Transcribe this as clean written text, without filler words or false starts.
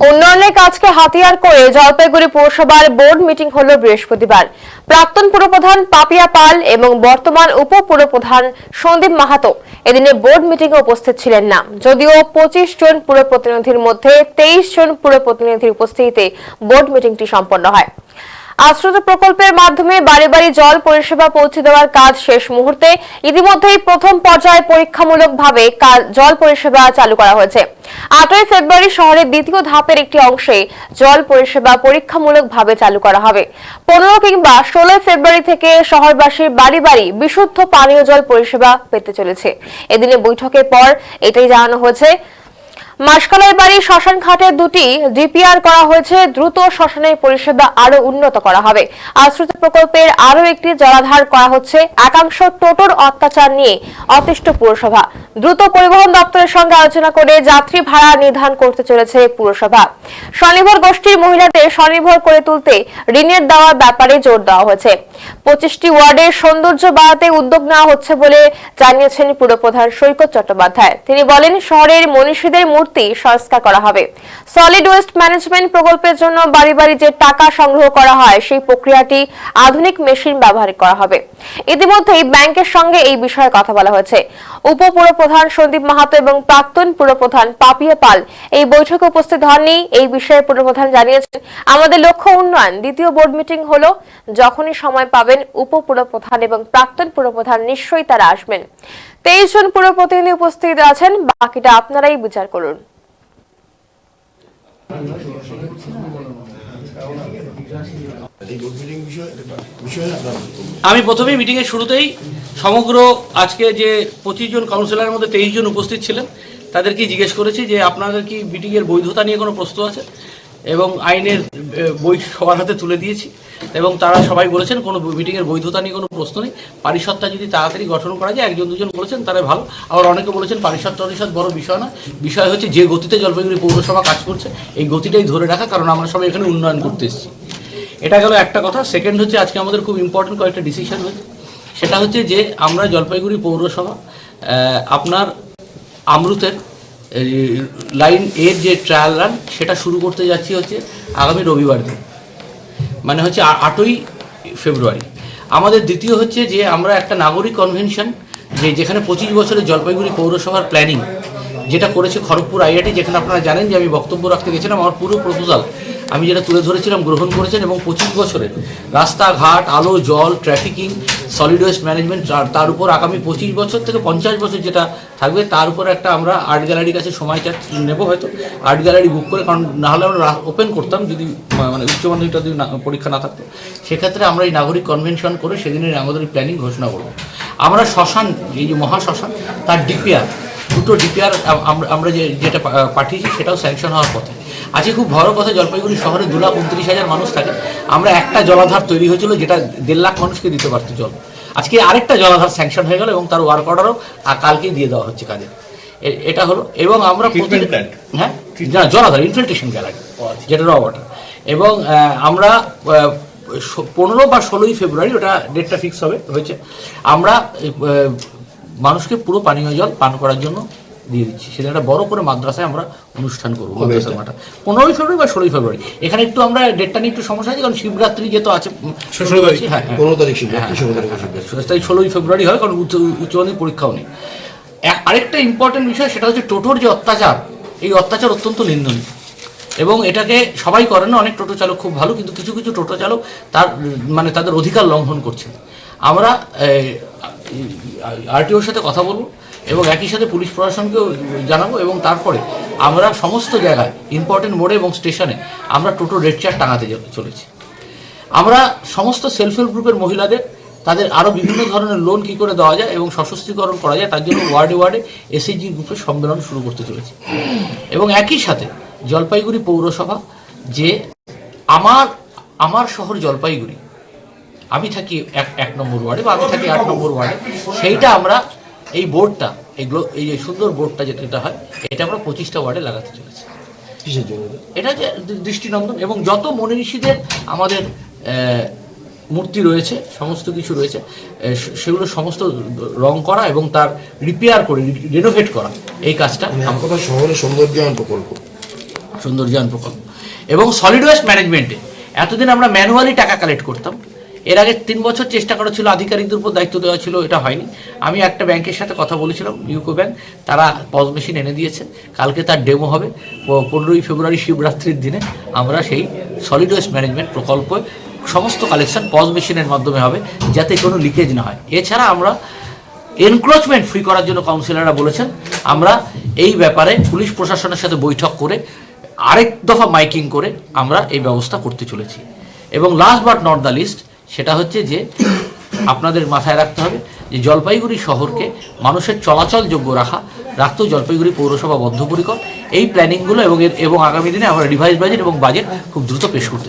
উন্নয়নের কাজকে হাতিয়ার করে জলপাইগুড়ি পৌরসভার বোর্ড মিটিং হলো বৃহস্পতিবার। প্রাক্তন পুরপ্রধান পাপিয়া পাল এবং বর্তমান উপ পুরপ্রধান সন্দীপ মাহাতো এদিনে বোর্ড মিটিংয়ে উপস্থিত ছিলেন না। যদিও 25 জন পুরপ্রতিনিধির মধ্যে 23 জন পুরপ্রতিনিধির উপস্থিতিতে বোর্ড মিটিংটি সম্পন্ন হয়। আশ্রিত প্রকল্পের মাধ্যমে বাড়ি বাড়ি জল পরিষেবা পৌঁছে দেওয়ার কাজ শেষ মুহূর্তে। ইতিমধ্যেই প্রথম পর্যায়ে পরীক্ষামূলকভাবে জল পরিষেবা চালু করা হয়েছে। 8ই ফেব্রুয়ারি শহরের দ্বিতীয় ধাপের একটি অংশে জল পরিষেবা পরীক্ষামূলকভাবে চালু করা হবে। 15 কিংবা 16 ফেব্রুয়ারি থেকে শহরবাসীর বাড়ি বাড়ি বিশুদ্ধ পানীয় জল পরিষেবা পেতে চলেছে। এদিনে বৈঠকের পর এটাই জানানো হয়েছে। মাসকালাই বাড়ি শ্মশান ঘাটে 2টি ডিপিআর করা হয়েছে। দ্রুত শ্মশানের পরিষেবা আরো উন্নত করা হবে। আশ্রিত প্রকল্পের আরো একটি জলাধার করা হচ্ছে। একাংশ টোটোর অত্যাচার নিয়ে অতিষ্ঠ পুরসভা। দ্রুত পরিবহন দপ্তরের সঙ্গে আলোচনা করে যাত্রী ভাড়া নির্ধারণ করতে চলেছে পুরসভা। স্বনির্ভর গোষ্ঠীর মহিলাদের স্বনির্ভর করে তুলতে ঋণের দেওয়ার ব্যাপারে জোর দেওয়া হয়েছে। 25টি ওয়ার্ডের সৌন্দর্য বাড়াতে উদ্যোগ নেওয়া হচ্ছে বলে জানিয়েছেন পুরপ্রধান সৈকত চট্টোপাধ্যায়। তিনি বলেন, শহরের মনীষীদের মূর্তি সংস্কার করা হবে। সলিড ওয়েস্ট ম্যানেজমেন্ট প্রকল্পের জন্য বাড়ি বাড়ি যে টাকা সংগ্রহ করা হয় সেই প্রক্রিয়াটি আধুনিক মেশিন ব্যবহার করা হবে। ইতিমধ্যেই ব্যাংকের সঙ্গে এই বিষয়ে কথা বলা হয়েছে। উপ পুরপ্রধান সন্দীপ মাহাতো এবং প্রাক্তন পুরপ্রধান পাপিয়া পাল এই বৈঠকে উপস্থিত হননি। এই বিষয়ে পুরপ্রধান জানিয়েছেন, আমাদের লক্ষ্য উন্নয়ন। দ্বিতীয় বোর্ড মিটিং হলো, যখনই সময় পাবেন উপ পুরপ্রধান এবং প্রাক্তন পুরপ্রধান নিশ্চয়ই তারা আসবেন। 23 জন পুরপ্রতিনিধি উপস্থিত আছেন, বাকিটা আপনারাই বিচার করুন। আমি প্রথমেই মিটিং এর শুরুতেই সমগ্র আজকে যে 25 জন কাউন্সিলরের মধ্যে 23 জন উপস্থিত ছিলেন তাদেরকে জিজ্ঞেস করেছি যে আপনাদের কি মিটিং এর বৈধতা নিয়ে কোনো প্রশ্ন আছে, এবং আইনের বই সবার হাতে তুলে দিয়েছি এবং তারা সবাই বলেছেন কোনো মিটিং এর বৈধতা নিয়ে কোনো প্রশ্ন নেই। পারিষদটা যদি তাড়াতাড়ি গঠন করা যায়, 1 2 জন বলেছেন তারা ভালো, আবার অনেকে বলেছেন পারিষদ বড় বিষয় না, বিষয় হচ্ছে যে গতিতে জলপাইগুড়ি পৌরসভা কাজ করছে এই গতিটাই ধরে রাখা, কারণ আমরা সবাই এখানে উন্নয়ন করতে এসেছি। এটা গেল একটা কথা। সেকেন্ড হচ্ছে আজকে আমাদের খুব ইম্পর্টেন্ট কয়েকটা ডিসিশন হয়েছে। সেটা হচ্ছে যে আমরা জলপাইগুড়ি পৌরসভা আপনার আমরুতের লাইন এর যে ট্রায়াল রান সেটা শুরু করতে যাচ্ছি হচ্ছে আগামী রবিবার দিন, মানে হচ্ছে 8ই ফেব্রুয়ারি। আমাদের দ্বিতীয় হচ্ছে যে আমরা একটা নাগরিক কনভেনশন যেখানে 25 বছরের জলপাইগুড়ি পৌরসভার প্ল্যানিং যেটা করেছে খড়গপুর আইআইটি, যেখানে আপনারা জানেন যে আমি বক্তব্য রাখতে গেছিলাম, আমার পুরো প্রপোজাল আমি যেটা তুলে ধরেছিলাম গ্রহণ করেছেন, এবং 25 বছরের রাস্তাঘাট, আলো, জল, ট্রাফিকিং, সলিড ওয়েস্ট ম্যানেজমেন্ট, তার উপর আগামী 25 বছর থেকে 50 বছর যেটা থাকবে তার উপর একটা আমরা আর্ট গ্যালারির কাছে সময় নেব, হয়তো আর্ট গ্যালারি বুক করে, কারণ নাহলে আমরা ওপেন করতাম যদি মানে উচ্চ মাধ্যমিকটা যদি পরীক্ষা না থাকতো। সেক্ষেত্রে আমরা এই নাগরিক কনভেনশন করে সেদিনের আমাদের প্ল্যানিং ঘোষণা করব। আমরা শ্মশান, এই যে মহাশ্মশান তার ডিপিআর, 2টো ডিপিআর আমরা যেটা পাঠিয়েছি সেটাও স্যাংশন হওয়ার পথে। আজকে খুব বড় কথা, জলপাইগুড়ি শহরে 2,29,000 মানুষ থাকে। আমরা একটা জলাধার তৈরি হয়েছিল যেটা 1.5 লাখ মানুষকে দিতে পারতো জল। আজকে আরেকটা জলাধার স্যাংশন হয়ে গেল এবং তার ওয়ার্ক অর্ডারও কালকেই দিয়ে দেওয়া হচ্ছে কাজে। এটা হলো, এবং আমরা হ্যাঁ জলাধার ইনফিল্ট্রেশন গ্যালারি যেটা র ওয়াটার, এবং আমরা 15 বা 16ই ফেব্রুয়ারি, ওটা ডেটটা ফিক্স হয়েছে, আমরা মানুষকে পুরো পানীয় জল পান করার জন্য দিয়ে দিচ্ছি। সেটা একটা বড় করে মাদ্রাসায় আমরা অনুষ্ঠান করবো মাদ্রাসার মাঠে 15ই ফেব্রুয়ারি বা 16ই ফেব্রুয়ারি। এখানে একটু আমরা ডেটটা নিয়ে একটু সমস্যা আছে, কারণ শিবরাত্রি যেহেতু আছে, হ্যাঁ 16ই ফেব্রুয়ারি হয়, কারণ উচ্চ মাধ্যমিক পরীক্ষাও নেই। আরেকটা ইম্পর্টেন্ট বিষয় সেটা হচ্ছে টোটোর যে অত্যাচার, এই অত্যাচার অত্যন্ত নিন্দনীয়, এবং এটাকে সবাই করেন না। অনেক টোটো চালক খুব ভালো, কিন্তু কিছু কিছু টোটো চালক তাদের অধিকার লঙ্ঘন করছে। আমরা আরটিওর সাথে কথা বলবো এবং একই সাথে পুলিশ প্রশাসনকেও জানাবো, এবং তারপরে আমরা সমস্ত জায়গায় ইম্পর্টেন্ট মোড়ে এবং স্টেশনে আমরা টোটো রেড চার্ট টাঙাতে চলেছি। আমরা সমস্ত সেলফ হেল্প গ্রুপের মহিলাদের তাদের আরও বিভিন্ন ধরনের লোন কী করে দেওয়া যায় এবং সশস্ত্রীকরণ করা যায় তার জন্য ওয়ার্ডে ওয়ার্ডে এসএইচজি গ্রুপের সম্মেলন শুরু করতে চলেছি। এবং একই সাথে জলপাইগুড়ি পৌরসভা যে আমার শহর জলপাইগুড়ি, আমি থাকি 1 নম্বর ওয়ার্ডে বা আমি থাকি 8 নম্বর ওয়ার্ডে, সেইটা আমরা এই বোর্ডটা, এই যে সুন্দর বোর্ডটা যেটা হয়, এটা আমরা 25টা ওয়ার্ডে লাগাতে চলেছি। এটা যে দৃষ্টিনন্দন, এবং যত মনীষীদের আমাদের মূর্তি রয়েছে, সমস্ত কিছু রয়েছে, সেগুলো সমস্ত রং করা এবং তার রিপেয়ার করে রিনোভেট করা, এই কাজটা কথা শহরে সৌন্দর্যায়ন প্রকল্প এবং সলিড ওয়েস্ট ম্যানেজমেন্টে এতদিন আমরা ম্যানুয়ালি টাকা কালেক্ট করতাম। এর আগে 3 বছর চেষ্টা করা ছিল, আধিকারিকদের উপর দায়িত্ব দেওয়া ছিল, এটা হয়নি। আমি একটা ব্যাংকের সাথে কথা বলেছিলাম, ইউকো ব্যাংক, তারা পজ মেশিন এনে দিয়েছে, কালকে তার ডেমো হবে। 15ই ফেব্রুয়ারি শিবরাত্রির দিনে আমরা সেই সলিড ওয়েস্ট ম্যানেজমেন্ট প্রকল্পে সমস্ত কালেকশন পজ মেশিনের মাধ্যমে হবে, যাতে কোনো লিকেজ না হয়। এছাড়া আমরা এনক্রোচমেন্ট ফ্রি করার জন্য কাউন্সিলররা বলেছেন, আমরা এই ব্যাপারে পুলিশ প্রশাসনের সাথে বৈঠক করে আরেক দফা মাইকিং করে আমরা এই ব্যবস্থা করতে চলেছি। এবং last but not the least, সেটা হচ্ছে যে আপনাদের মাথায় রাখতে হবে যে জলপাইগুড়ি শহরকে মানুষের চলাচলযোগ্য রাখতেও জলপাইগুড়ি পৌরসভা বদ্ধপরিকর। এই প্ল্যানিংগুলো এবং আগামী দিনে আমরা রিভাইজ বাজেট এবং বাজেট খুব দ্রুত পেশ করতে চাই।